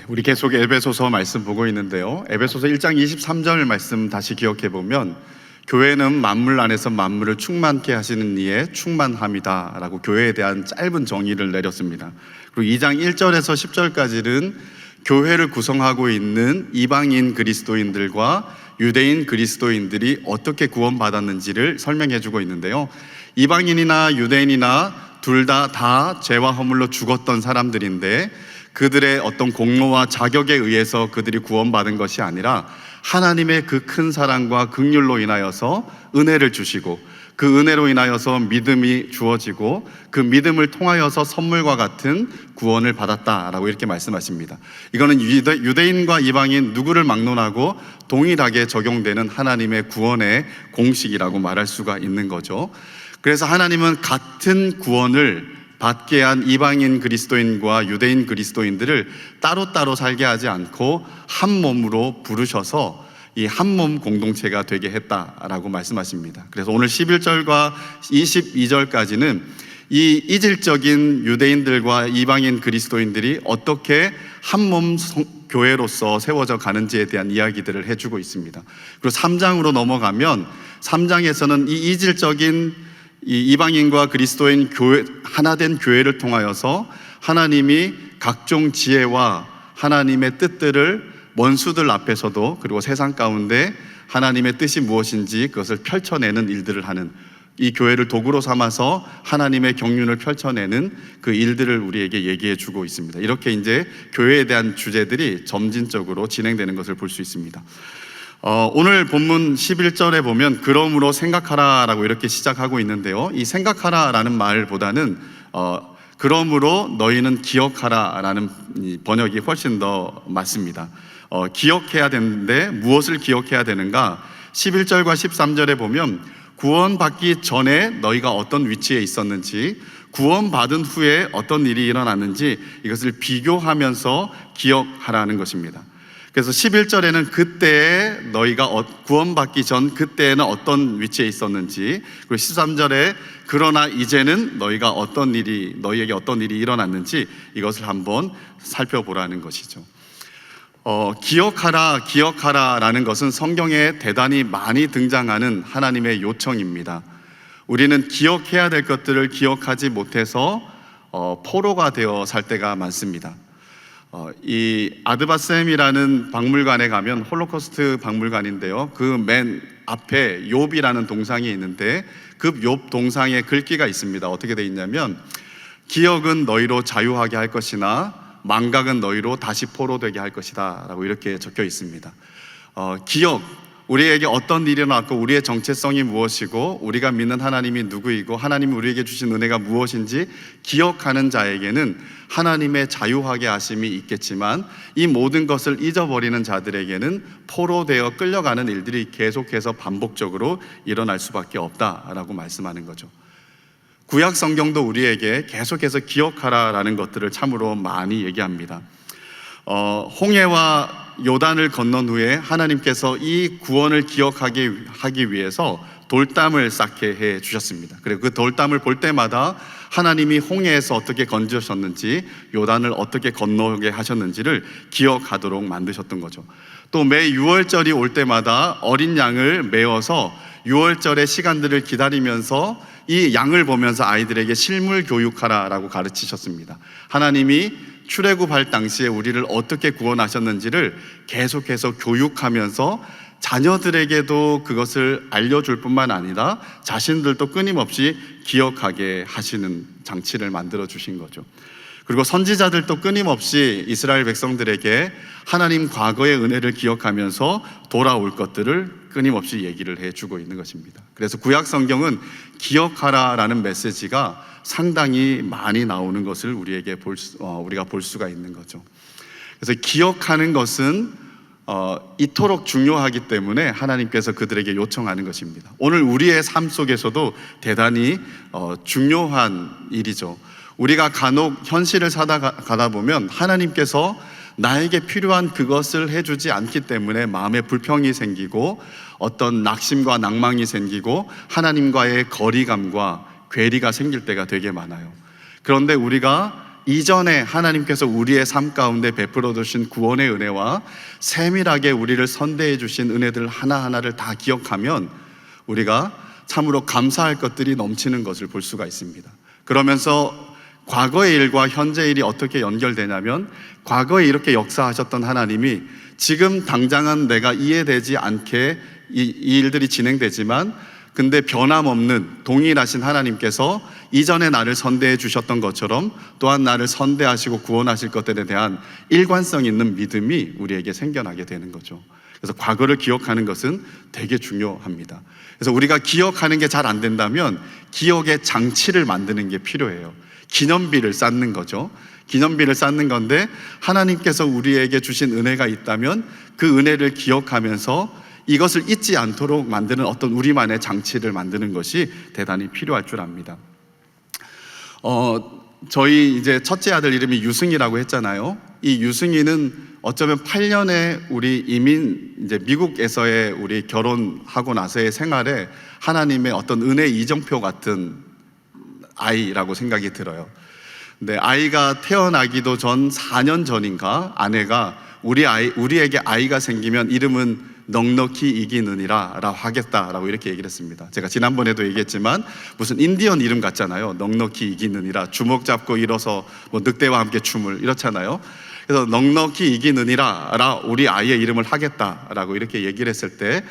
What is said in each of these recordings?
우리 계속 에베소서 말씀 보고 있는데요. 에베소서 1장 23절 말씀 다시 기억해 보면 교회는 만물 안에서 만물을 충만케 하시는 이의 충만함이다 라고 교회에 대한 짧은 정의를 내렸습니다. 그리고 2장 1절에서 10절까지는 교회를 구성하고 있는 이방인 그리스도인들과 유대인 그리스도인들이 어떻게 구원받았는지를 설명해 주고 있는데요. 이방인이나 유대인이나 둘 다 죄와 허물로 죽었던 사람들인데 그들의 어떤 공로와 자격에 의해서 그들이 구원받은 것이 아니라 하나님의 그 큰 사랑과 긍휼로 인하여서 은혜를 주시고 그 은혜로 인하여서 믿음이 주어지고 그 믿음을 통하여서 선물과 같은 구원을 받았다라고 이렇게 말씀하십니다. 이거는 유대인과 이방인 누구를 막론하고 동일하게 적용되는 하나님의 구원의 공식이라고 말할 수가 있는 거죠. 그래서 하나님은 같은 구원을 받게 한 이방인 그리스도인과 유대인 그리스도인들을 따로따로 살게 하지 않고 한 몸으로 부르셔서 이 한 몸 공동체가 되게 했다라고 말씀하십니다. 그래서 오늘 11절과 22절까지는 이 이질적인 유대인들과 이방인 그리스도인들이 어떻게 한 몸 교회로서 세워져 가는지에 대한 이야기들을 해주고 있습니다. 그리고 3장으로 넘어가면 3장에서는 이 이질적인 이 이방인과 그리스도인 교회, 하나된 교회를 통하여서 하나님이 각종 지혜와 하나님의 뜻들을 원수들 앞에서도 그리고 세상 가운데 하나님의 뜻이 무엇인지 그것을 펼쳐내는 일들을 하는, 이 교회를 도구로 삼아서 하나님의 경륜을 펼쳐내는 그 일들을 우리에게 얘기해 주고 있습니다. 이렇게 이제 교회에 대한 주제들이 점진적으로 진행되는 것을 볼 수 있습니다. 오늘 본문 11절에 보면 그러므로 생각하라 라고 이렇게 시작하고 있는데요, 이 생각하라 라는 말보다는 그러므로 너희는 기억하라 라는 번역이 훨씬 더 맞습니다. 기억해야 되는데 무엇을 기억해야 되는가? 11절과 13절에 보면 구원받기 전에 너희가 어떤 위치에 있었는지, 구원받은 후에 어떤 일이 일어났는지 이것을 비교하면서 기억하라는 것입니다. 그래서 11절에는 그때에 너희가 구원받기 전 그때에는 어떤 위치에 있었는지, 그리고 13절에 그러나 이제는 너희가 너희에게 어떤 일이 일어났는지 이것을 한번 살펴보라는 것이죠. 기억하라 라는 것은 성경에 대단히 많이 등장하는 하나님의 요청입니다. 우리는 기억해야 될 것들을 기억하지 못해서 포로가 되어 살 때가 많습니다. 이 아드바셈이라는 박물관에 가면, 홀로코스트 박물관인데요, 그 맨 앞에 욥이라는 동상이 있는데 그 욥 동상에 글귀가 있습니다. 어떻게 되어 있냐면 기억은 너희로 자유하게 할 것이나 망각은 너희로 다시 포로되게 할 것이다 라고 이렇게 적혀 있습니다. 기억, 우리에게 어떤 일이 일어났고 우리의 정체성이 무엇이고 우리가 믿는 하나님이 누구이고 하나님이 우리에게 주신 은혜가 무엇인지 기억하는 자에게는 하나님의 자유하게 하심이 있겠지만, 이 모든 것을 잊어버리는 자들에게는 포로되어 끌려가는 일들이 계속해서 반복적으로 일어날 수밖에 없다라고 말씀하는 거죠. 구약 성경도 우리에게 계속해서 기억하라라는 것들을 참으로 많이 얘기합니다. 홍해와 요단을 건넌 후에 하나님께서 이 구원을 기억하기 위해서 돌담을 쌓게 해 주셨습니다. 그리고 그 돌담을 볼 때마다 하나님이 홍해에서 어떻게 건지셨는지, 요단을 어떻게 건너게 하셨는지를 기억하도록 만드셨던 거죠. 또 매 6월절이 올 때마다 어린 양을 메어서 6월절의 시간들을 기다리면서 이 양을 보면서 아이들에게 실물 교육하라라고 가르치셨습니다. 하나님이 출애굽할 당시에 우리를 어떻게 구원하셨는지를 계속해서 교육하면서 자녀들에게도 그것을 알려줄 뿐만 아니라 자신들도 끊임없이 기억하게 하시는 장치를 만들어 주신 거죠. 그리고 선지자들도 끊임없이 이스라엘 백성들에게 하나님 과거의 은혜를 기억하면서 돌아올 것들을 끊임없이 얘기를 해주고 있는 것입니다. 그래서 구약 성경은 기억하라라는 메시지가 상당히 많이 나오는 것을 우리가 볼 수가 있는 거죠. 그래서 기억하는 것은 이토록 중요하기 때문에 하나님께서 그들에게 요청하는 것입니다. 오늘 우리의 삶 속에서도 대단히 중요한 일이죠. 우리가 간혹 현실을 살아가다 보면 하나님께서 나에게 필요한 그것을 해주지 않기 때문에 마음에 불평이 생기고 어떤 낙심과 낭망이 생기고 하나님과의 거리감과 괴리가 생길 때가 되게 많아요. 그런데 우리가 이전에 하나님께서 우리의 삶 가운데 베풀어 주신 구원의 은혜와 세밀하게 우리를 선대해 주신 은혜들 하나하나를 다 기억하면 우리가 참으로 감사할 것들이 넘치는 것을 볼 수가 있습니다. 그러면서 과거의 일과 현재 일이 어떻게 연결되냐면, 과거에 이렇게 역사하셨던 하나님이 지금 당장은 내가 이해되지 않게 이 일들이 진행되지만, 근데 변함없는 동일하신 하나님께서 이전에 나를 선대해 주셨던 것처럼 또한 나를 선대하시고 구원하실 것들에 대한 일관성 있는 믿음이 우리에게 생겨나게 되는 거죠. 그래서 과거를 기억하는 것은 되게 중요합니다. 그래서 우리가 기억하는 게 잘 안 된다면 기억의 장치를 만드는 게 필요해요. 기념비를 쌓는 거죠. 기념비를 쌓는 건데, 하나님께서 우리에게 주신 은혜가 있다면 그 은혜를 기억하면서 이것을 잊지 않도록 만드는 어떤 우리만의 장치를 만드는 것이 대단히 필요할 줄 압니다. 저희 이제 첫째 아들 이름이 유승이라고 했잖아요. 이 유승이는 어쩌면 8년의 우리 이민, 이제 미국에서의 우리 결혼하고 나서의 생활에 하나님의 어떤 은혜 이정표 같은 아이라고 생각이 들어요. 근데 아이가 태어나기도 전 4년 전인가 아내가 우리에게 아이가 생기면 이름은 넉넉히 이기느니라 라고 하겠다라고 이렇게 얘기를 했습니다. 제가 지난번에도 얘기했지만 무슨 인디언 이름 같잖아요. 넉넉히 이기느니라, 주먹 잡고 일어서 뭐 늑대와 함께 춤을 이렇잖아요. 그래서 넉넉히 이기느니라 라 우리 아이의 이름을 하겠다라고 이렇게 얘기를 했을 때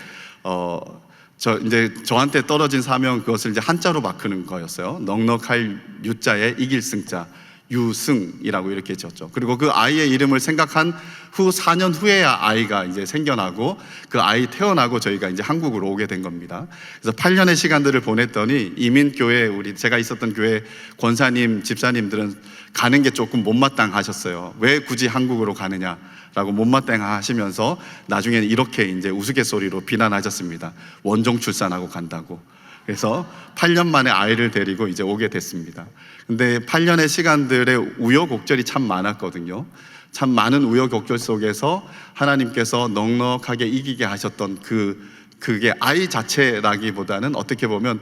이제 저한테 떨어진 사명, 그것을 이제 한자로 바꾸는 거였어요. 넉넉할 유자에 이길 승자, 유승이라고 이렇게 지었죠. 그리고 그 아이의 이름을 생각한 후 4년 후에야 아이가 이제 생겨나고, 그 아이 태어나고 저희가 이제 한국으로 오게 된 겁니다. 그래서 8년의 시간들을 보냈더니 이민교회, 제가 있었던 교회 권사님, 집사님들은 가는 게 조금 못마땅하셨어요. 왜 굳이 한국으로 가느냐라고 못마땅하시면서 나중에는 이렇게 이제 우스갯소리로 비난하셨습니다. 원종 출산하고 간다고. 그래서 8년 만에 아이를 데리고 이제 오게 됐습니다. 근데 8년의 시간들의 우여곡절이 참 많았거든요. 참 많은 우여곡절 속에서 하나님께서 넉넉하게 이기게 하셨던 그게 아이 자체라기보다는 어떻게 보면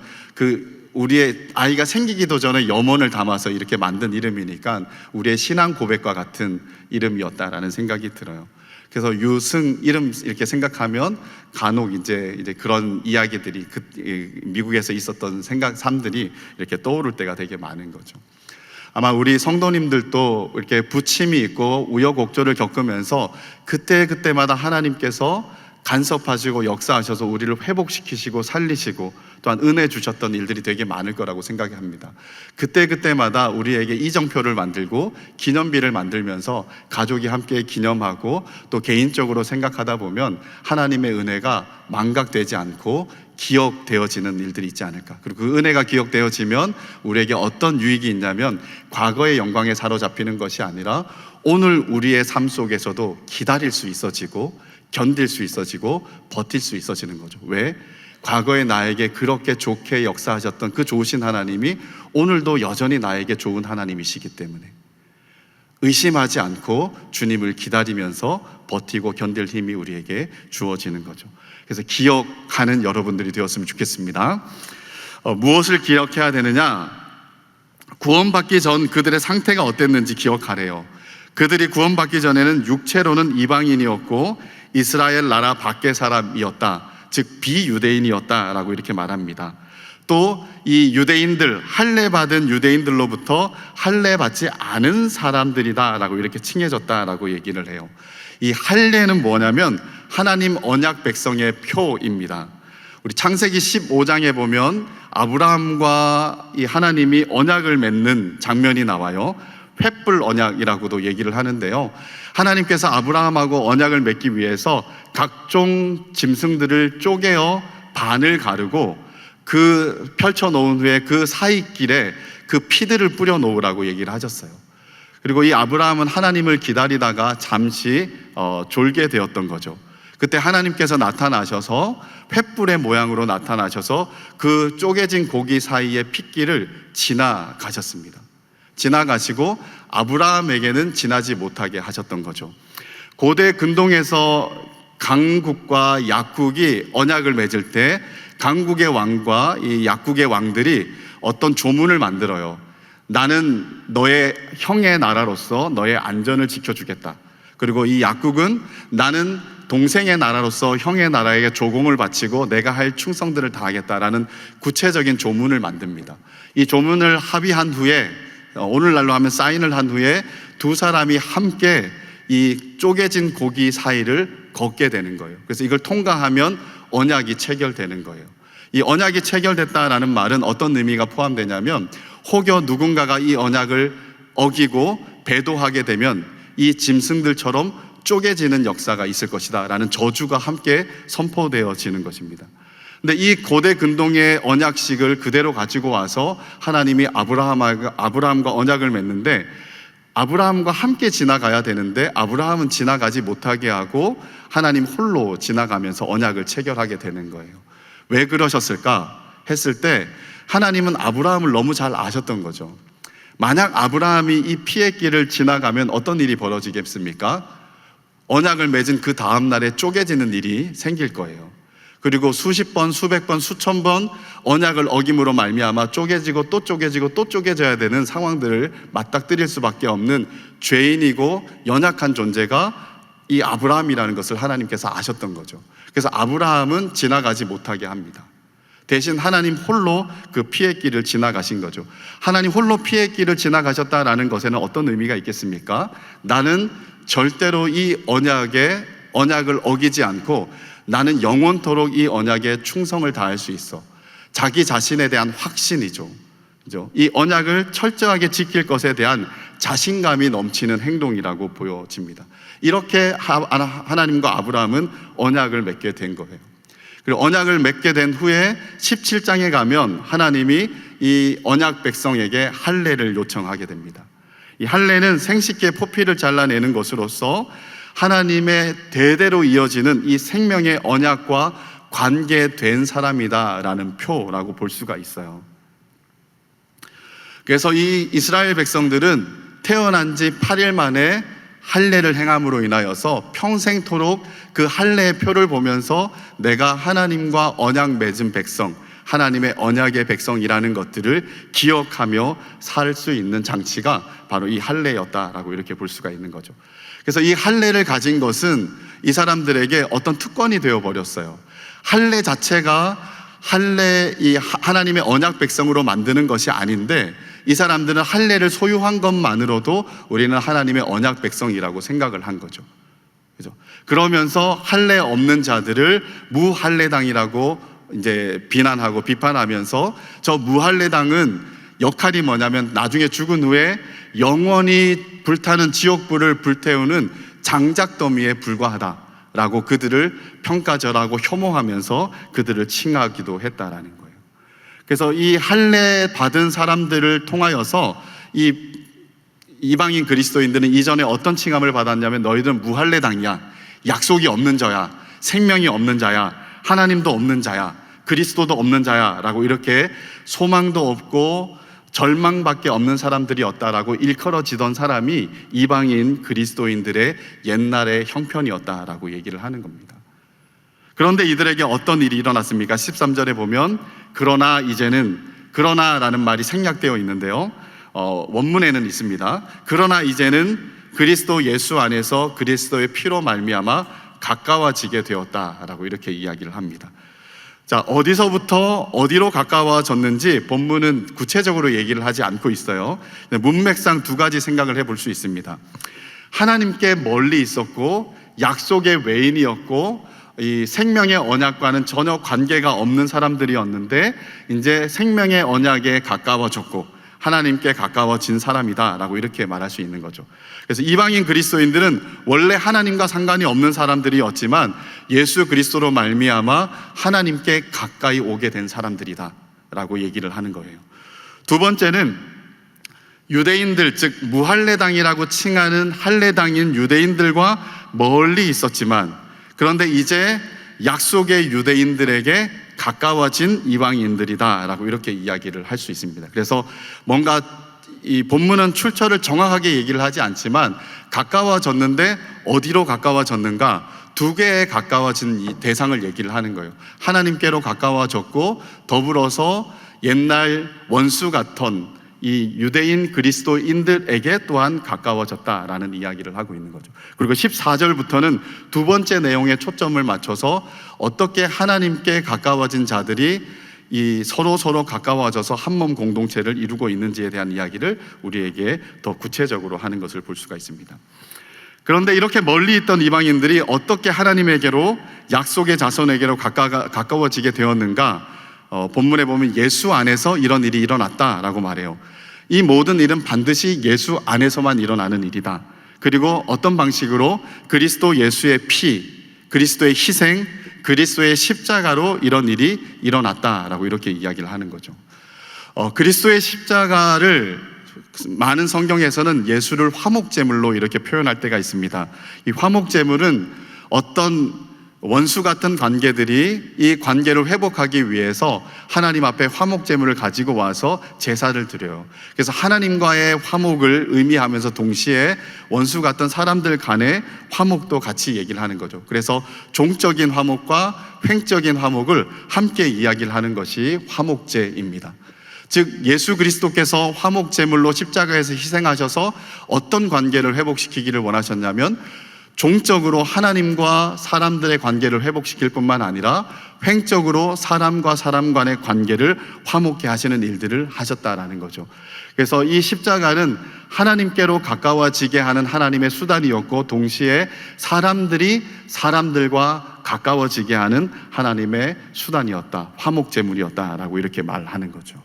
우리의 아이가 생기기도 전에 염원을 담아서 이렇게 만든 이름이니까 우리의 신앙 고백과 같은 이름이었다라는 생각이 들어요. 그래서 유승 이름 이렇게 생각하면 간혹 이제 그런 이야기들이 미국에서 있었던 삶들이 이렇게 떠오를 때가 되게 많은 거죠. 아마 우리 성도님들도 이렇게 부침이 있고 우여곡절을 겪으면서 그때마다 하나님께서 간섭하시고 역사하셔서 우리를 회복시키시고 살리시고 또한 은혜 주셨던 일들이 되게 많을 거라고 생각합니다. 그때마다 우리에게 이정표를 만들고 기념비를 만들면서 가족이 함께 기념하고 또 개인적으로 생각하다 보면 하나님의 은혜가 망각되지 않고 기억되어지는 일들이 있지 않을까. 그리고 그 은혜가 기억되어지면 우리에게 어떤 유익이 있냐면, 과거의 영광에 사로잡히는 것이 아니라 오늘 우리의 삶 속에서도 기다릴 수 있어지고 견딜 수 있어지고 버틸 수 있어지는 거죠. 왜? 과거에 나에게 그렇게 좋게 역사하셨던 그 좋으신 하나님이 오늘도 여전히 나에게 좋은 하나님이시기 때문에 의심하지 않고 주님을 기다리면서 버티고 견딜 힘이 우리에게 주어지는 거죠. 그래서 기억하는 여러분들이 되었으면 좋겠습니다. 무엇을 기억해야 되느냐? 구원받기 전 그들의 상태가 어땠는지 기억하래요. 그들이 구원받기 전에는 육체로는 이방인이었고 이스라엘 나라 밖의 사람이었다, 즉 비유대인이었다라고 이렇게 말합니다. 또 이 유대인들, 할례받은 유대인들로부터 할례받지 않은 사람들이다라고 이렇게 칭해졌다라고 얘기를 해요. 이 할례는 뭐냐면 하나님 언약 백성의 표입니다. 우리 창세기 15장에 보면 아브라함과 이 하나님이 언약을 맺는 장면이 나와요. 횃불 언약이라고도 얘기를 하는데요. 하나님께서 아브라함하고 언약을 맺기 위해서 각종 짐승들을 쪼개어 반을 가르고 그 펼쳐놓은 후에 그 사이길에 그 피들을 뿌려 놓으라고 얘기를 하셨어요. 그리고 이 아브라함은 하나님을 기다리다가 잠시 졸게 되었던 거죠. 그때 하나님께서 나타나셔서 횃불의 모양으로 나타나셔서 그 쪼개진 고기 사이의 핏길을 지나가셨습니다. 지나가시고 아브라함에게는 지나지 못하게 하셨던 거죠. 고대 근동에서 강국과 약국이 언약을 맺을 때 강국의 왕과 이 약국의 왕들이 어떤 조문을 만들어요. 나는 너의 형의 나라로서 너의 안전을 지켜주겠다. 그리고 이 약국은 나는 동생의 나라로서 형의 나라에게 조공을 바치고 내가 할 충성들을 다하겠다라는 구체적인 조문을 만듭니다. 이 조문을 합의한 후에, 오늘날로 하면 사인을 한 후에 두 사람이 함께 이 쪼개진 고기 사이를 걷게 되는 거예요. 그래서 이걸 통과하면 언약이 체결되는 거예요. 이 언약이 체결됐다라는 말은 어떤 의미가 포함되냐면, 혹여 누군가가 이 언약을 어기고 배도하게 되면 이 짐승들처럼 쪼개지는 역사가 있을 것이다 라는 저주가 함께 선포되어지는 것입니다. 근데 이 고대 근동의 언약식을 그대로 가지고 와서 하나님이 아브라함과 언약을 맺는데, 아브라함과 함께 지나가야 되는데 아브라함은 지나가지 못하게 하고 하나님 홀로 지나가면서 언약을 체결하게 되는 거예요. 왜 그러셨을까 했을 때, 하나님은 아브라함을 너무 잘 아셨던 거죠. 만약 아브라함이 이 피의 길을 지나가면 어떤 일이 벌어지겠습니까? 언약을 맺은 그 다음 날에 쪼개지는 일이 생길 거예요. 그리고 수십 번, 수백 번, 수천 번 언약을 어김으로 말미암아 쪼개지고 또 쪼개지고 또 쪼개져야 되는 상황들을 맞닥뜨릴 수밖에 없는 죄인이고 연약한 존재가 이 아브라함이라는 것을 하나님께서 아셨던 거죠. 그래서 아브라함은 지나가지 못하게 합니다. 대신 하나님 홀로 그 피의 길을 지나가신 거죠. 하나님 홀로 피의 길을 지나가셨다라는 것에는 어떤 의미가 있겠습니까? 나는 절대로 이 언약을 어기지 않고 나는 영원토록 이 언약에 충성을 다할 수 있어. 자기 자신에 대한 확신이죠. 그죠? 이 언약을 철저하게 지킬 것에 대한 자신감이 넘치는 행동이라고 보여집니다. 이렇게 하나님과 아브라함은 언약을 맺게 된 거예요. 그리고 언약을 맺게 된 후에 17장에 가면 하나님이 이 언약 백성에게 할례를 요청하게 됩니다. 이 할례는 생식기의 포피를 잘라내는 것으로서 하나님의 대대로 이어지는 이 생명의 언약과 관계된 사람이다라는 표라고 볼 수가 있어요. 그래서 이 이스라엘 백성들은 태어난 지 8일 만에 할례를 행함으로 인하여서 평생토록 그 할례의 표를 보면서 내가 하나님과 언약 맺은 백성, 하나님의 언약의 백성이라는 것들을 기억하며 살 수 있는 장치가 바로 이 할례였다라고 이렇게 볼 수가 있는 거죠. 그래서 이 할례를 가진 것은 이 사람들에게 어떤 특권이 되어버렸어요. 할례 자체가 이 하나님의 언약 백성으로 만드는 것이 아닌데, 이 사람들은 할례를 소유한 것만으로도 우리는 하나님의 언약 백성이라고 생각을 한 거죠. 그죠? 그러면서 할례 없는 자들을 무할례당이라고 이제 비난하고 비판하면서, 저 무할례당은 역할이 뭐냐면 나중에 죽은 후에 영원히 불타는 지옥불을 불태우는 장작더미에 불과하다라고 그들을 평가절하고 혐오하면서 그들을 칭하기도 했다라는 거예요. 그래서 이 할례 받은 사람들을 통하여서 이 이방인 그리스도인들은 이전에 어떤 칭함을 받았냐면, 너희들은 무할례당이야, 약속이 없는 자야, 생명이 없는 자야, 하나님도 없는 자야, 그리스도도 없는 자야 라고 이렇게 소망도 없고 절망밖에 없는 사람들이었다라고 일컬어지던 사람이 이방인 그리스도인들의 옛날의 형편이었다라고 얘기를 하는 겁니다. 그런데 이들에게 어떤 일이 일어났습니까? 13절에 보면 그러나라는 말이 생략되어 있는데요, 원문에는 있습니다. 그러나 이제는 그리스도 예수 안에서 그리스도의 피로 말미암아 가까워지게 되었다라고 이렇게 이야기를 합니다. 자, 어디서부터 어디로 가까워졌는지 본문은 구체적으로 얘기를 하지 않고 있어요. 문맥상 두 가지 생각을 해볼 수 있습니다. 하나님께 멀리 있었고 약속의 외인이었고 이 생명의 언약과는 전혀 관계가 없는 사람들이었는데, 이제 생명의 언약에 가까워졌고 하나님께 가까워진 사람이다 라고 이렇게 말할 수 있는 거죠. 그래서 이방인 그리스도인들은 원래 하나님과 상관이 없는 사람들이었지만 예수 그리스도로 말미암아 하나님께 가까이 오게 된 사람들이다 라고 얘기를 하는 거예요. 두 번째는 유대인들, 즉 무할례당이라고 칭하는 할례당인 유대인들과 멀리 있었지만, 그런데 이제 약속의 유대인들에게 가까워진 이방인들이다 라고 이렇게 이야기를 할 수 있습니다. 그래서 뭔가 이 본문은 출처를 정확하게 얘기를 하지 않지만 가까워졌는데 어디로 가까워졌는가, 두 개에 가까워진 이 대상을 얘기를 하는 거예요. 하나님께로 가까워졌고 더불어서 옛날 원수 같던 이 유대인 그리스도인들에게 또한 가까워졌다라는 이야기를 하고 있는 거죠. 그리고 14절부터는 두 번째 내용에 초점을 맞춰서 어떻게 하나님께 가까워진 자들이 이 서로 가까워져서 한 몸 공동체를 이루고 있는지에 대한 이야기를 우리에게 더 구체적으로 하는 것을 볼 수가 있습니다. 그런데 이렇게 멀리 있던 이방인들이 어떻게 하나님에게로, 약속의 자손에게로 가까워지게 되었는가? 본문에 보면 예수 안에서 이런 일이 일어났다라고 말해요. 이 모든 일은 반드시 예수 안에서만 일어나는 일이다. 그리고 어떤 방식으로? 그리스도 예수의 피, 그리스도의 희생, 그리스도의 십자가로 이런 일이 일어났다라고 이렇게 이야기를 하는 거죠. 그리스도의 십자가를 많은 성경에서는 예수를 화목제물로 이렇게 표현할 때가 있습니다. 이 화목제물은 어떤 원수 같은 관계들이 이 관계를 회복하기 위해서 하나님 앞에 화목제물을 가지고 와서 제사를 드려요. 그래서 하나님과의 화목을 의미하면서 동시에 원수 같은 사람들 간의 화목도 같이 얘기를 하는 거죠. 그래서 종적인 화목과 횡적인 화목을 함께 이야기를 하는 것이 화목제입니다. 즉 예수 그리스도께서 화목제물로 십자가에서 희생하셔서 어떤 관계를 회복시키기를 원하셨냐면 종적으로 하나님과 사람들의 관계를 회복시킬 뿐만 아니라 횡적으로 사람과 사람 간의 관계를 화목케 하시는 일들을 하셨다라는 거죠. 그래서 이 십자가는 하나님께로 가까워지게 하는 하나님의 수단이었고, 동시에 사람들이 사람들과 가까워지게 하는 하나님의 수단이었다, 화목제물이었다라고 이렇게 말하는 거죠.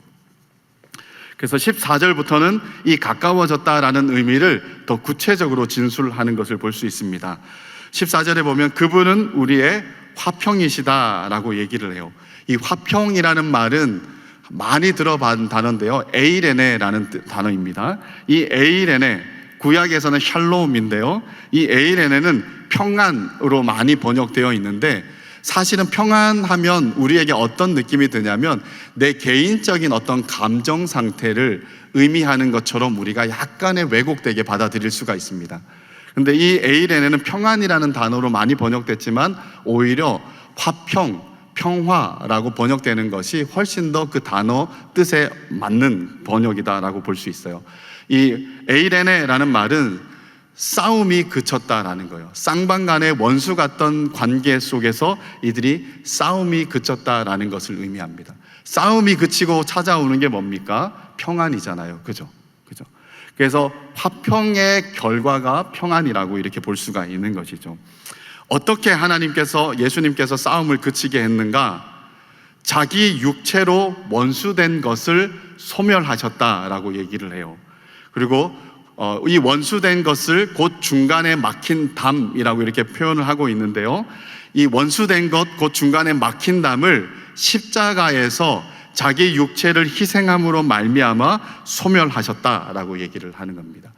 그래서 14절부터는 이 가까워졌다라는 의미를 더 구체적으로 진술하는 것을 볼 수 있습니다. 14절에 보면 그분은 우리의 화평이시다라고 얘기를 해요. 이 화평이라는 말은 많이 들어본 단어인데요, 에이레네라는 단어입니다. 이 에이레네, 구약에서는 샬롬인데요, 이 에이레네는 평안으로 많이 번역되어 있는데, 사실은 평안하면 우리에게 어떤 느낌이 드냐면 내 개인적인 어떤 감정 상태를 의미하는 것처럼 우리가 약간의 왜곡되게 받아들일 수가 있습니다. 그런데 이 에이레네는 평안이라는 단어로 많이 번역됐지만 오히려 화평, 평화라고 번역되는 것이 훨씬 더 그 단어 뜻에 맞는 번역이다라고 볼 수 있어요. 이 에이레네라는 말은 싸움이 그쳤다라는 거예요. 쌍방 간의 원수 같던 관계 속에서 이들이 싸움이 그쳤다라는 것을 의미합니다. 싸움이 그치고 찾아오는 게 뭡니까? 평안이잖아요. 그죠? 그래서 화평의 결과가 평안이라고 이렇게 볼 수가 있는 것이죠. 어떻게 예수님께서 싸움을 그치게 했는가? 자기 육체로 원수된 것을 소멸하셨다라고 얘기를 해요. 그리고 이 원수된 것을 곧 중간에 막힌 담이라고 이렇게 표현을 하고 있는데요, 이 원수된 것, 곧 중간에 막힌 담을 십자가에서 자기 육체를 희생함으로 말미암아 소멸하셨다라고 얘기를 하는 겁니다.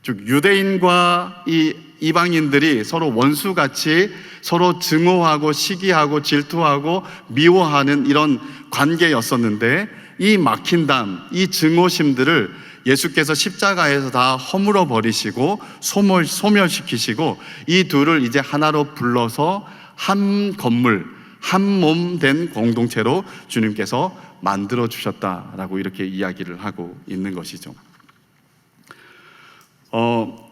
즉 유대인과 이 이방인들이 서로 원수같이 서로 증오하고 시기하고 질투하고 미워하는 이런 관계였었는데, 이 막힌 담, 이 증오심들을 예수께서 십자가에서 다 허물어 버리시고 소멸시키시고 이 둘을 이제 하나로 불러서 한 건물, 한 몸 된 공동체로 주님께서 만들어 주셨다라고 이렇게 이야기를 하고 있는 것이죠.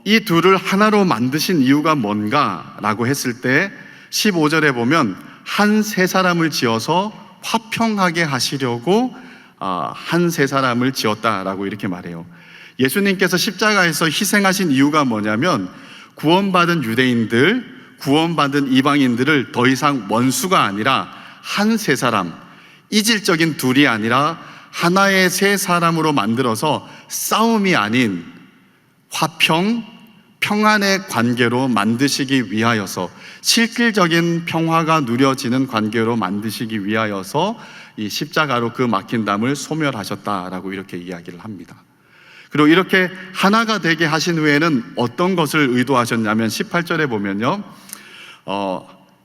이 둘을 하나로 만드신 이유가 뭔가라고 했을 때 15절에 보면 한 세 사람을 지어서 화평하게 하시려고 한 세 사람을 지었다라고 이렇게 말해요. 예수님께서 십자가에서 희생하신 이유가 뭐냐면 구원받은 유대인들, 구원받은 이방인들을 더 이상 원수가 아니라 한 세 사람, 이질적인 둘이 아니라 하나의 세 사람으로 만들어서 싸움이 아닌 화평, 평안의 관계로 만드시기 위하여서, 실질적인 평화가 누려지는 관계로 만드시기 위하여서 이 십자가로 그 막힌 담을 소멸하셨다라고 이렇게 이야기를 합니다. 그리고 이렇게 하나가 되게 하신 후에는 어떤 것을 의도하셨냐면 18절에 보면요,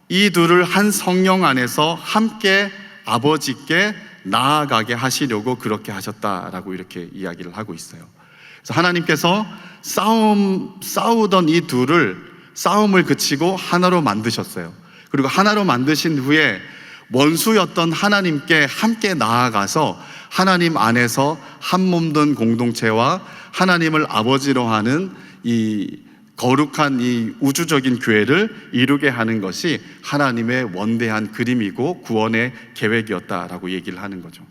이 둘을 한 성령 안에서 함께 아버지께 나아가게 하시려고 그렇게 하셨다라고 이렇게 이야기를 하고 있어요. 그래서 하나님께서 싸우던 이 둘을 싸움을 그치고 하나로 만드셨어요. 그리고 하나로 만드신 후에 원수였던 하나님께 함께 나아가서 하나님 안에서 한 몸 된 공동체와 하나님을 아버지로 하는 이 거룩한 이 우주적인 교회를 이루게 하는 것이 하나님의 원대한 그림이고 구원의 계획이었다라고 얘기를 하는 거죠.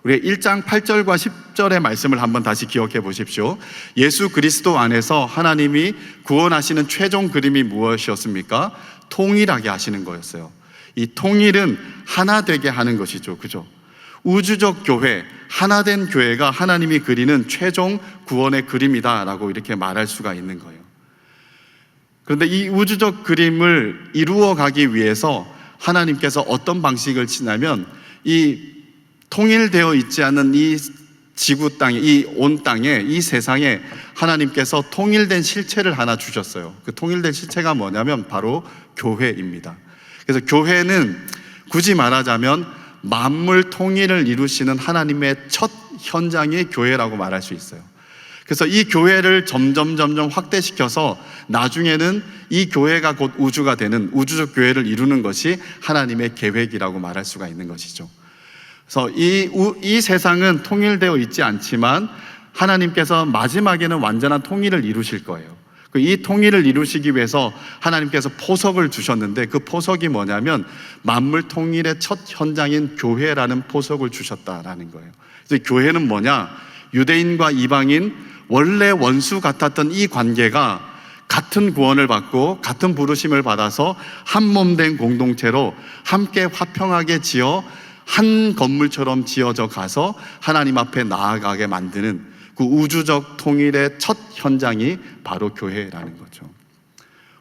우리 1장 8절과 10절의 말씀을 한번 다시 기억해 보십시오. 예수 그리스도 안에서 하나님이 구원하시는 최종 그림이 무엇이었습니까? 통일하게 하시는 거였어요. 이 통일은 하나 되게 하는 것이죠. 그죠? 우주적 교회, 하나된 교회가 하나님이 그리는 최종 구원의 그림이다라고 이렇게 말할 수가 있는 거예요. 그런데 이 우주적 그림을 이루어 가기 위해서 하나님께서 어떤 방식을 치냐면 이 통일되어 있지 않은 이 지구 땅에, 이 온 땅에, 이 세상에 하나님께서 통일된 실체를 하나 주셨어요. 그 통일된 실체가 뭐냐면 바로 교회입니다. 그래서 교회는 굳이 말하자면 만물 통일을 이루시는 하나님의 첫 현장이 교회라고 말할 수 있어요. 그래서 이 교회를 점점 확대시켜서 나중에는 이 교회가 곧 우주가 되는 우주적 교회를 이루는 것이 하나님의 계획이라고 말할 수가 있는 것이죠. 그래서 이 세상은 통일되어 있지 않지만 하나님께서 마지막에는 완전한 통일을 이루실 거예요. 이 통일을 이루시기 위해서 하나님께서 포석을 주셨는데 그 포석이 뭐냐면 만물 통일의 첫 현장인 교회라는 포석을 주셨다라는 거예요. 그래서 교회는 뭐냐? 유대인과 이방인 원래 원수 같았던 이 관계가 같은 구원을 받고 같은 부르심을 받아서 한 몸 된 공동체로 함께 화평하게 지어 한 건물처럼 지어져 가서 하나님 앞에 나아가게 만드는 그 우주적 통일의 첫 현장이 바로 교회라는 거죠.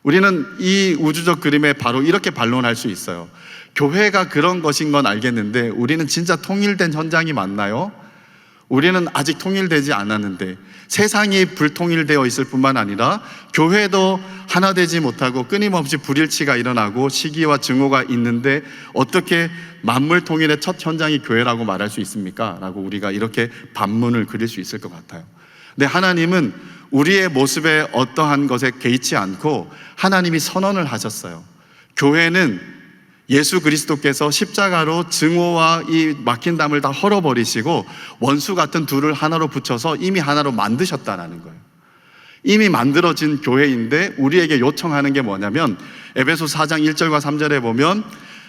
우리는 이 우주적 그림에 바로 이렇게 반론할 수 있어요. 교회가 그런 것인 건 알겠는데 우리는 진짜 통일된 현장이 맞나요? 우리는 아직 통일되지 않았는데 세상이 불통일되어 있을 뿐만 아니라 교회도 하나 되지 못하고 끊임없이 불일치가 일어나고 시기와 증오가 있는데 어떻게 만물 통일의 첫 현장이 교회라고 말할 수 있습니까? 라고 우리가 이렇게 반문을 그릴 수 있을 것 같아요. 근데 하나님은 우리의 모습에 어떠한 것에 개의치 않고 하나님이 선언을 하셨어요. 교회는 예수 그리스도께서 십자가로 증오와 이 막힌 담을 다 헐어버리시고 원수 같은 둘을 하나로 붙여서 이미 하나로 만드셨다는 거예요. 이미 만들어진 교회인데 우리에게 요청하는 게 뭐냐면 에베소 4장 1절과 3절에 보면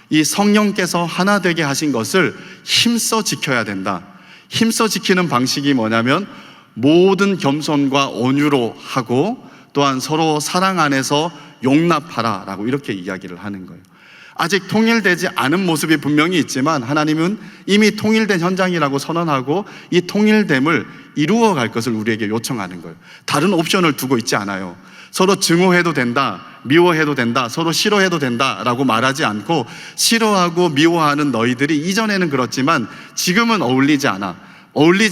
이 성령께서 하나 되게 하신 것을 힘써 지켜야 된다. 힘써 지키는 방식이 뭐냐면 모든 겸손과 온유로 하고 또한 서로 사랑 안에서 용납하라 라고 이렇게 이야기를 하는 거예요. 아직 통일되지 않은 모습이 분명히 있지만 하나님은 이미 통일된 현장이라고 선언하고 이 통일됨을 이루어 갈 것을 우리에게 요청하는 거예요. 다른 옵션을 두고 있지 않아요. 서로 증오해도 된다, 미워해도 된다, 서로 싫어해도 된다 라고 말하지 않고 싫어하고 미워하는 너희들이 이전에는 그렇지만 지금은 어울리지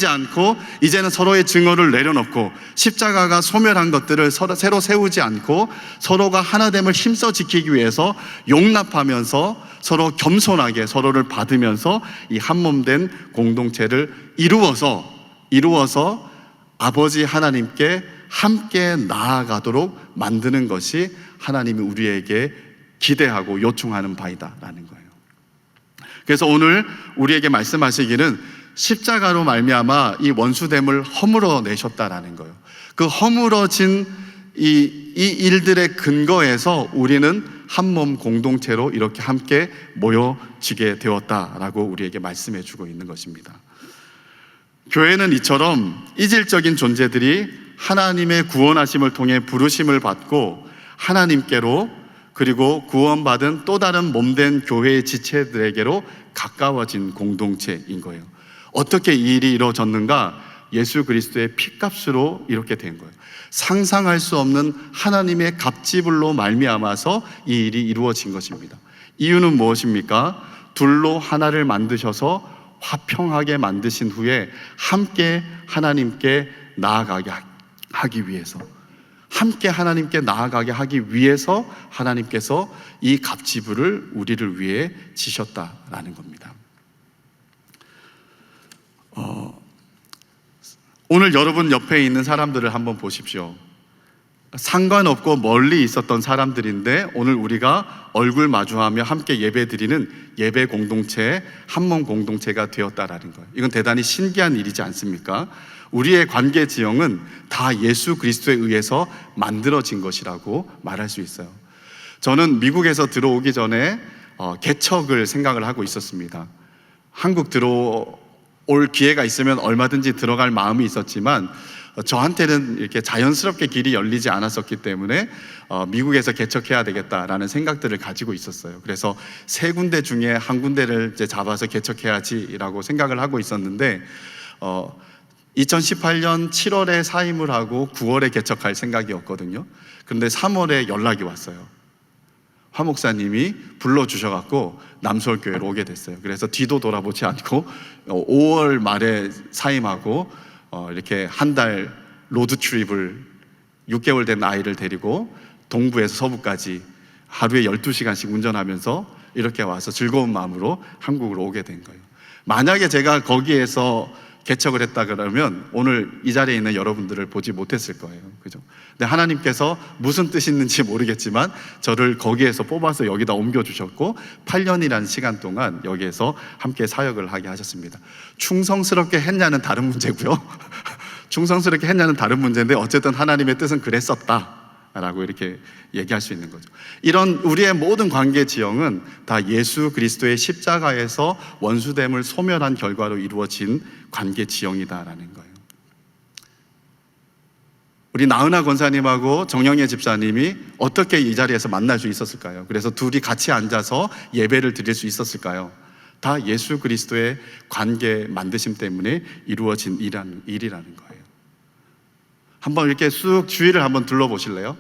않고 이제는 서로의 증오를 내려놓고 십자가가 소멸한 것들을 새로 세우지 않고 서로가 하나됨을 힘써 지키기 위해서 용납하면서 서로 겸손하게 서로를 받으면서 이 한 몸 된 공동체를 이루어서 아버지 하나님께 함께 나아가도록 만드는 것이 하나님이 우리에게 기대하고 요청하는 바이다라는 거예요. 그래서 오늘 우리에게 말씀하시기는 십자가로 말미암아 이 원수됨을 허물어 내셨다라는 거예요. 그 허물어진 이 일들의 근거에서 우리는 한 몸 공동체로 이렇게 함께 모여지게 되었다라고 우리에게 말씀해 주고 있는 것입니다. 교회는 이처럼 이질적인 존재들이 하나님의 구원하심을 통해 부르심을 받고 하나님께로 그리고 구원받은 또 다른 몸된 교회의 지체들에게로 가까워진 공동체인 거예요. 어떻게 이 일이 이루어졌는가? 예수 그리스도의 피값으로 이렇게 된 거예요. 상상할 수 없는 하나님의 갑지불로 말미암아서 이 일이 이루어진 것입니다. 이유는 무엇입니까? 둘로 하나를 만드셔서 화평하게 만드신 후에 함께 하나님께 나아가게 하기 위해서, 함께 하나님께 나아가게 하기 위해서 하나님께서 이 갑지불을 우리를 위해 지셨다라는 겁니다. 오늘 여러분 옆에 있는 사람들을 한번 보십시오. 상관없고 멀리 있었던 사람들인데 오늘 우리가 얼굴 마주하며 함께 예배드리는 예배 공동체, 한몸 공동체가 되었다라는 거예요. 이건 대단히 신기한 일이지 않습니까? 우리의 관계 지형은 다 예수 그리스도에 의해서 만들어진 것이라고 말할 수 있어요. 저는 미국에서 들어오기 전에 개척을 생각을 하고 있었습니다. 한국 들어올 기회가 있으면 얼마든지 들어갈 마음이 있었지만 저한테는 이렇게 자연스럽게 길이 열리지 않았었기 때문에 미국에서 개척해야 되겠다라는 생각들을 가지고 있었어요. 그래서 세 군데 중에 한 군데를 이제 잡아서 개척해야지라고 생각을 하고 있었는데 2018년 7월에 사임을 하고 9월에 개척할 생각이었거든요. 그런데 3월에 연락이 왔어요. 화 목사님이 불러주셔갖고 남서울교회로 오게 됐어요. 그래서 뒤도 돌아보지 않고 5월 말에 사임하고 이렇게 한 달 로드 트립을 6개월 된 아이를 데리고 동부에서 서부까지 하루에 12시간씩 운전하면서 이렇게 와서 즐거운 마음으로 한국으로 오게 된 거예요. 만약에 제가 거기에서 개척을 했다 그러면 오늘 이 자리에 있는 여러분들을 보지 못했을 거예요. 그죠? 근데 하나님께서 무슨 뜻이 있는지 모르겠지만 저를 거기에서 뽑아서 여기다 옮겨주셨고 8년이라는 시간 동안 여기에서 함께 사역을 하게 하셨습니다. 충성스럽게 했냐는 다른 문제고요. 충성스럽게 했냐는 다른 문제인데 어쨌든 하나님의 뜻은 그랬었다 라고 이렇게 얘기할 수 있는 거죠. 이런 우리의 모든 관계 지형은 다 예수 그리스도의 십자가에서 원수됨을 소멸한 결과로 이루어진 관계 지형이다라는 거예요. 우리 나은아 권사님하고 정영애 집사님이 어떻게 이 자리에서 만날 수 있었을까요? 그래서 둘이 같이 앉아서 예배를 드릴 수 있었을까요? 다 예수 그리스도의 관계 만드심 때문에 이루어진 일이라는 거예요. 한번 이렇게 쑥 주위를 한번 둘러보실래요?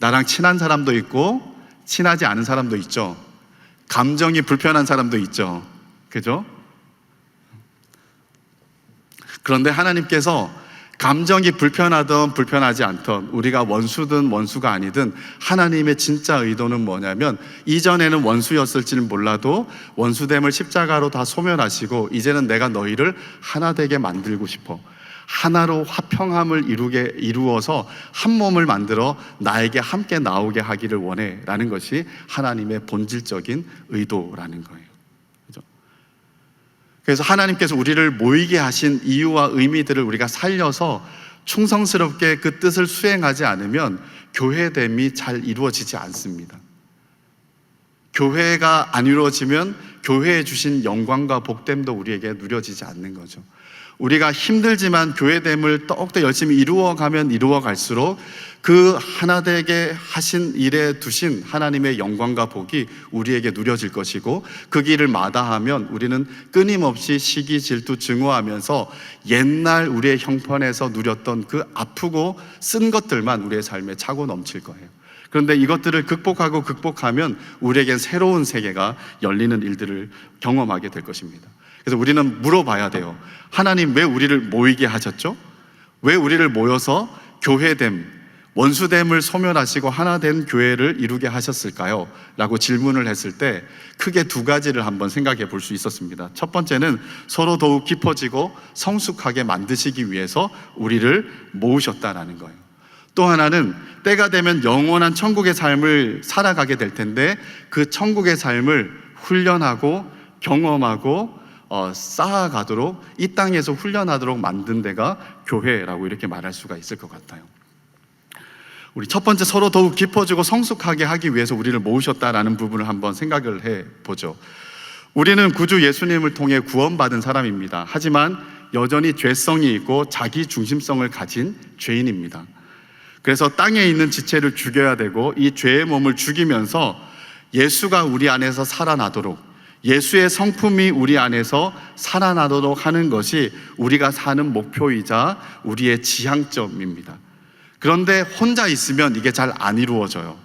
나랑 친한 사람도 있고 친하지 않은 사람도 있죠. 감정이 불편한 사람도 있죠. 그죠? 그런데 하나님께서 감정이 불편하든 불편하지 않든 우리가 원수든 원수가 아니든 하나님의 진짜 의도는 뭐냐면 이전에는 원수였을지는 몰라도 원수됨을 십자가로 다 소멸하시고 이제는 내가 너희를 하나 되게 만들고 싶어. 하나로 화평함을 이루어서 한 몸을 만들어 나에게 함께 나오게 하기를 원해 라는 것이 하나님의 본질적인 의도라는 거예요. 그죠? 그래서 하나님께서 우리를 모이게 하신 이유와 의미들을 우리가 살려서 충성스럽게 그 뜻을 수행하지 않으면 교회됨이 잘 이루어지지 않습니다. 교회가 안 이루어지면 교회에 주신 영광과 복됨도 우리에게 누려지지 않는 거죠. 우리가 힘들지만 교회됨을 더욱더 열심히 이루어가면 이루어갈수록 그 하나 되게 하신 일에 두신 하나님의 영광과 복이 우리에게 누려질 것이고 그 길을 마다하면 우리는 끊임없이 시기, 질투, 증오하면서 옛날 우리의 형편에서 누렸던 그 아프고 쓴 것들만 우리의 삶에 차고 넘칠 거예요. 그런데 이것들을 극복하면 우리에겐 새로운 세계가 열리는 일들을 경험하게 될 것입니다. 그래서 우리는 물어봐야 돼요. 하나님 왜 우리를 모이게 하셨죠? 왜 우리를 모여서 교회됨, 원수됨을 소멸하시고 하나 된 교회를 이루게 하셨을까요? 라고 질문을 했을 때 크게 두 가지를 한번 생각해 볼 수 있었습니다. 첫 번째는 서로 더욱 깊어지고 성숙하게 만드시기 위해서 우리를 모으셨다라는 거예요. 또 하나는 때가 되면 영원한 천국의 삶을 살아가게 될 텐데 그 천국의 삶을 훈련하고 경험하고 쌓아가도록 이 땅에서 훈련하도록 만든 데가 교회라고 이렇게 말할 수가 있을 것 같아요. 우리 첫 번째 서로 더욱 깊어지고 성숙하게 하기 위해서 우리를 모으셨다라는 부분을 한번 생각을 해보죠. 우리는 구주 예수님을 통해 구원받은 사람입니다. 하지만 여전히 죄성이 있고 자기 중심성을 가진 죄인입니다. 그래서 땅에 있는 지체를 죽여야 되고 이 죄의 몸을 죽이면서 예수가 우리 안에서 살아나도록 예수의 성품이 우리 안에서 살아나도록 하는 것이 우리가 사는 목표이자 우리의 지향점입니다. 그런데 혼자 있으면 이게 잘 안 이루어져요.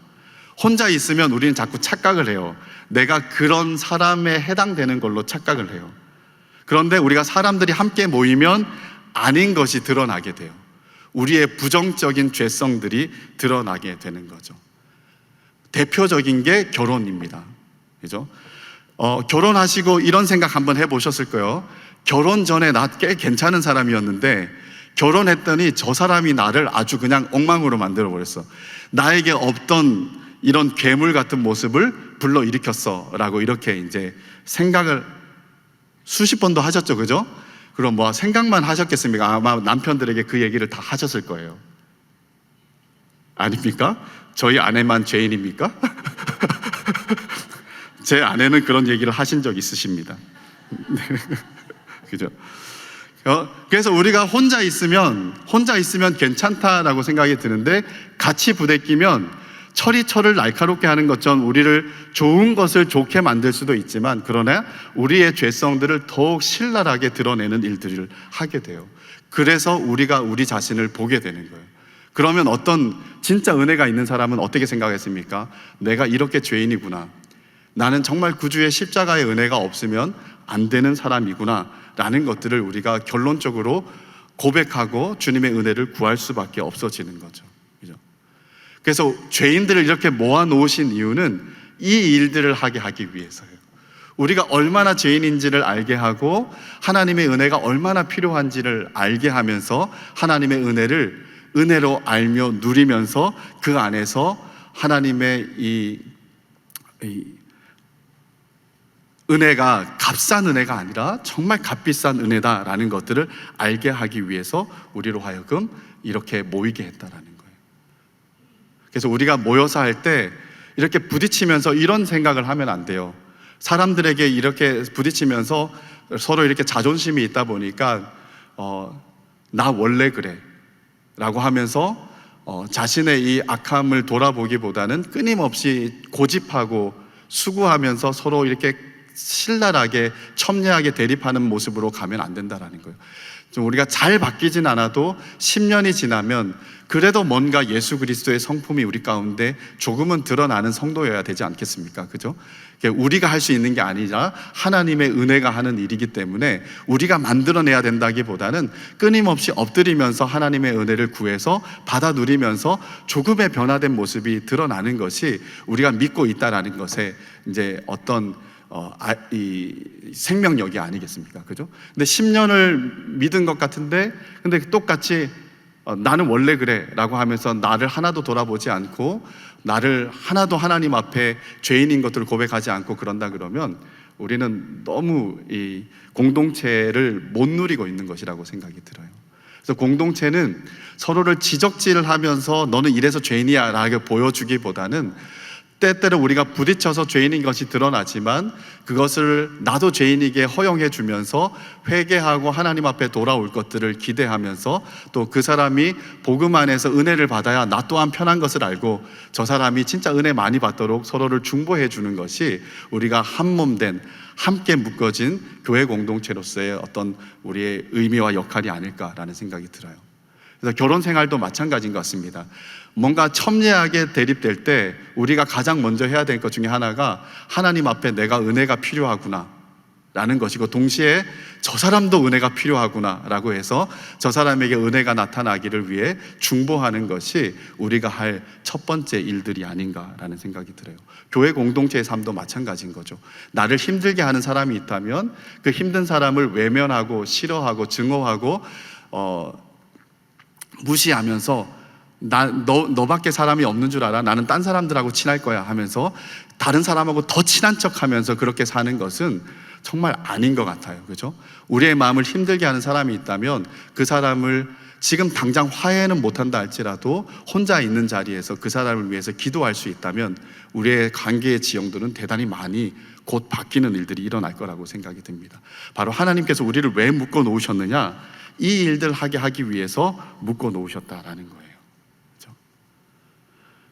혼자 있으면 우리는 자꾸 착각을 해요. 내가 그런 사람에 해당되는 걸로 착각을 해요. 그런데 우리가 사람들이 함께 모이면 아닌 것이 드러나게 돼요. 우리의 부정적인 죄성들이 드러나게 되는 거죠. 대표적인 게 결혼입니다. 그죠? 결혼하시고 이런 생각 한번 해보셨을 거예요. 결혼 전에 나 꽤 괜찮은 사람이었는데 결혼했더니 저 사람이 나를 아주 그냥 엉망으로 만들어 버렸어. 나에게 없던 이런 괴물 같은 모습을 불러일으켰어 라고 이렇게 이제 생각을 수십 번도 하셨죠, 그죠? 그럼 뭐 생각만 하셨겠습니까? 아마 남편들에게 그 얘기를 다 하셨을 거예요. 아닙니까? 저희 아내만 죄인입니까? 제 아내는 그런 얘기를 하신 적 있으십니다. 그죠? 그래서 우리가 혼자 있으면 괜찮다라고 생각이 드는데, 같이 부대끼면 철이 철을 날카롭게 하는 것처럼 우리를 좋은 것을 좋게 만들 수도 있지만, 그러나 우리의 죄성들을 더욱 신랄하게 드러내는 일들을 하게 돼요. 그래서 우리가 우리 자신을 보게 되는 거예요. 그러면 어떤 진짜 은혜가 있는 사람은 어떻게 생각했습니까? 내가 이렇게 죄인이구나, 나는 정말 구주의 십자가의 은혜가 없으면 안 되는 사람이구나 라는 것들을 우리가 결론적으로 고백하고 주님의 은혜를 구할 수밖에 없어지는 거죠. 그죠? 그래서 죄인들을 이렇게 모아놓으신 이유는 이 일들을 하게 하기 위해서예요. 우리가 얼마나 죄인인지를 알게 하고 하나님의 은혜가 얼마나 필요한지를 알게 하면서 하나님의 은혜를 은혜로 알며 누리면서 그 안에서 하나님의 이 은혜가 값싼 은혜가 아니라 정말 값비싼 은혜다라는 것들을 알게 하기 위해서 우리로 하여금 이렇게 모이게 했다라는 거예요. 그래서 우리가 모여서 할 때 이렇게 부딪히면서 이런 생각을 하면 안 돼요. 사람들에게 이렇게 부딪히면서 서로 이렇게 자존심이 있다 보니까 나 원래 그래 라고 하면서 자신의 이 악함을 돌아보기보다는 끊임없이 고집하고 수구하면서 서로 이렇게 신랄하게 첨예하게 대립하는 모습으로 가면 안 된다라는 거예요. 좀 우리가 잘 바뀌진 않아도 10년이 지나면 그래도 뭔가 예수 그리스도의 성품이 우리 가운데 조금은 드러나는 성도여야 되지 않겠습니까? 그죠? 우리가 할 수 있는 게 아니라 하나님의 은혜가 하는 일이기 때문에 우리가 만들어내야 된다기보다는 끊임없이 엎드리면서 하나님의 은혜를 구해서 받아 누리면서 조금의 변화된 모습이 드러나는 것이 우리가 믿고 있다라는 것에 이제 어떤 이 생명력이 아니겠습니까? 그죠? 근데 10년을 믿은 것 같은데, 근데 똑같이 나는 원래 그래 라고 하면서 나를 하나도 돌아보지 않고 나를 하나도 하나님 앞에 죄인인 것들을 고백하지 않고 그런다 그러면 우리는 너무 이 공동체를 못 누리고 있는 것이라고 생각이 들어요. 그래서 공동체는 서로를 지적질을 하면서 너는 이래서 죄인이야 라고 보여주기보다는 때때로 우리가 부딪혀서 죄인인 것이 드러나지만 그것을 나도 죄인이게 허용해 주면서 회개하고 하나님 앞에 돌아올 것들을 기대하면서 또 그 사람이 복음 안에서 은혜를 받아야 나 또한 편한 것을 알고 저 사람이 진짜 은혜 많이 받도록 서로를 중보해 주는 것이 우리가 한몸된 함께 묶어진 교회 공동체로서의 어떤 우리의 의미와 역할이 아닐까라는 생각이 들어요. 그래서 결혼 생활도 마찬가지인 것 같습니다. 뭔가 첨예하게 대립될 때 우리가 가장 먼저 해야 될 것 중에 하나가 하나님 앞에 내가 은혜가 필요하구나 라는 것이고, 동시에 저 사람도 은혜가 필요하구나 라고 해서 저 사람에게 은혜가 나타나기를 위해 중보하는 것이 우리가 할 첫 번째 일들이 아닌가라는 생각이 들어요. 교회 공동체의 삶도 마찬가지인 거죠. 나를 힘들게 하는 사람이 있다면 그 힘든 사람을 외면하고 싫어하고 증오하고 무시하면서 너밖에 사람이 없는 줄 알아, 나는 딴 사람들하고 친할 거야 하면서 다른 사람하고 더 친한 척 하면서 그렇게 사는 것은 정말 아닌 것 같아요. 그죠? 우리의 마음을 힘들게 하는 사람이 있다면 그 사람을 지금 당장 화해는 못한다 할지라도 혼자 있는 자리에서 그 사람을 위해서 기도할 수 있다면 우리의 관계의 지형들은 대단히 많이 곧 바뀌는 일들이 일어날 거라고 생각이 듭니다. 바로 하나님께서 우리를 왜 묶어 놓으셨느냐, 이 일들 하게 하기 위해서 묶어 놓으셨다라는 거예요.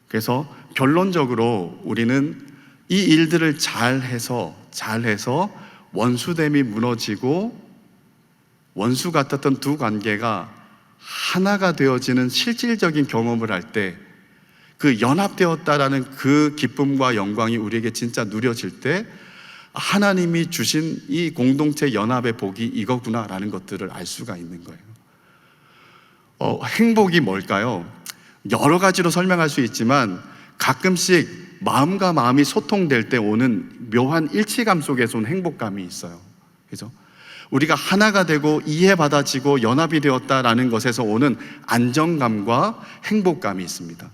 그래서 결론적으로 우리는 이 일들을 잘해서 원수됨이 무너지고 원수 같았던 두 관계가 하나가 되어지는 실질적인 경험을 할 때, 그 연합되었다라는 그 기쁨과 영광이 우리에게 진짜 누려질 때 하나님이 주신 이 공동체 연합의 복이 이거구나라는 것들을 알 수가 있는 거예요. 행복이 뭘까요? 여러 가지로 설명할 수 있지만 가끔씩 마음과 마음이 소통될 때 오는 묘한 일치감 속에서 온 행복감이 있어요. 그죠? 우리가 하나가 되고 이해받아지고 연합이 되었다라는 것에서 오는 안정감과 행복감이 있습니다.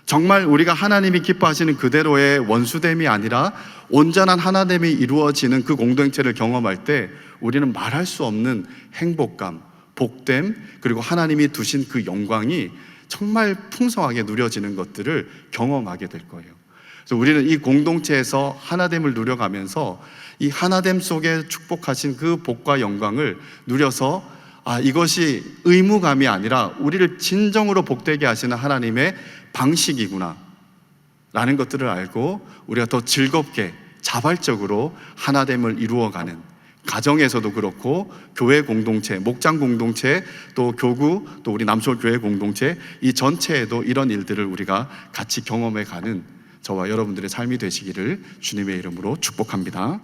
정말 우리가 하나님이 기뻐하시는 그대로의 원수됨이 아니라 온전한 하나됨이 이루어지는 그 공동체를 경험할 때 우리는 말할 수 없는 행복감, 복됨, 그리고 하나님이 두신 그 영광이 정말 풍성하게 누려지는 것들을 경험하게 될 거예요. 그래서 우리는 이 공동체에서 하나됨을 누려가면서 이 하나됨 속에 축복하신 그 복과 영광을 누려서 이것이 의무감이 아니라 우리를 진정으로 복되게 하시는 하나님의 방식이구나 라는 것들을 알고 우리가 더 즐겁게 자발적으로 하나됨을 이루어가는, 가정에서도 그렇고 교회 공동체, 목장 공동체, 또 교구, 또 우리 남서울 교회 공동체, 이 전체에도 이런 일들을 우리가 같이 경험해 가는 저와 여러분들의 삶이 되시기를 주님의 이름으로 축복합니다.